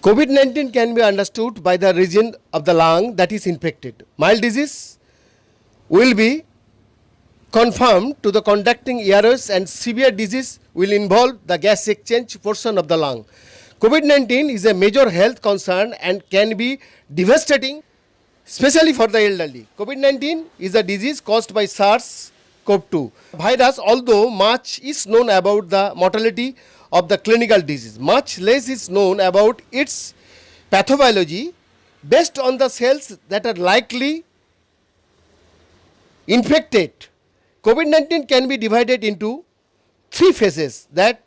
COVID-19 can be understood by the region of the lung that is infected. Mild disease will be confirmed to the conducting airways, and severe disease will involve the gas exchange portion of the lung. COVID-19 is a major health concern and can be devastating, especially for the elderly. COVID-19 is a disease caused by SARS-CoV-2 virus. Although much is known about the mortality of the clinical disease, much less is known about its pathobiology. Based on the cells that are likely infected, COVID-19 can be divided into three phases that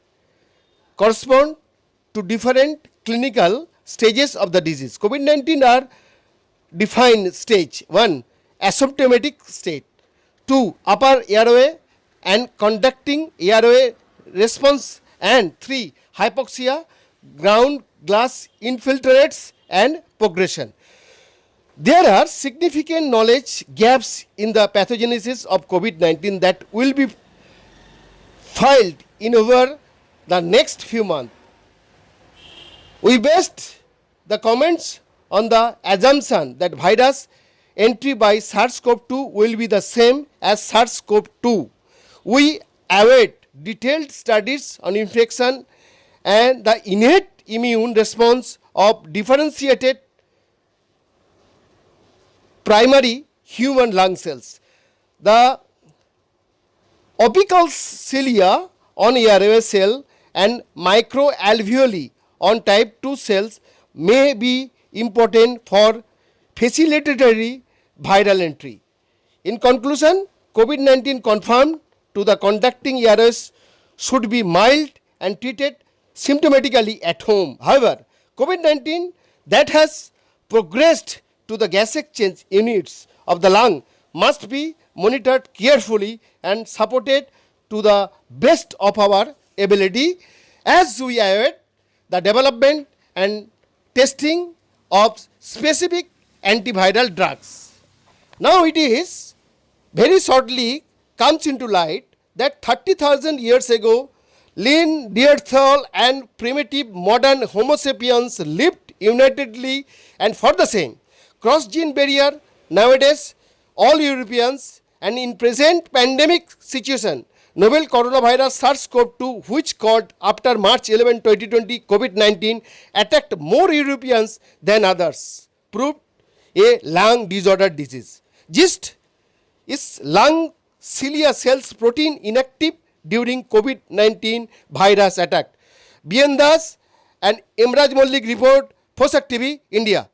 correspond to different clinical stages of the disease. COVID-19 are defined: stage 1, asymptomatic state; 2, upper airway and conducting airway response; and 3, hypoxia, ground glass infiltrates and progression. There are significant knowledge gaps in the pathogenesis of COVID-19 that will be filed in over the next few months. We based the comments on the assumption that virus entry by SARS-CoV-2 will be the same as SARS-CoV-2. We await detailed studies on infection and the innate immune response of differentiated primary human lung cells. The apical cilia on airway cell and microalveoli on type 2 cells may be important for facilitatory viral entry. In conclusion, COVID-19 confirmed to the conducting airways should be mild and treated symptomatically at home. However, COVID-19 that has progressed to the gas exchange units of the lung must be monitored carefully and supported to the best of our ability as we await the development and testing of specific antiviral drugs. Now it is very shortly comes into light that 30,000 years ago, Neanderthal and primitive modern Homo sapiens lived unitedly and for the same cross-gene barrier. Nowadays, all Europeans, and in present pandemic situation, novel coronavirus SARS-CoV-2, which called after March 11, 2020 COVID-19, attacked more Europeans than others, proved a lung disorder disease. Gist is lung cilia cells protein inactive during COVID-19 virus attack. Biyan Das and Imraj Mollik report, Fosak TV, India.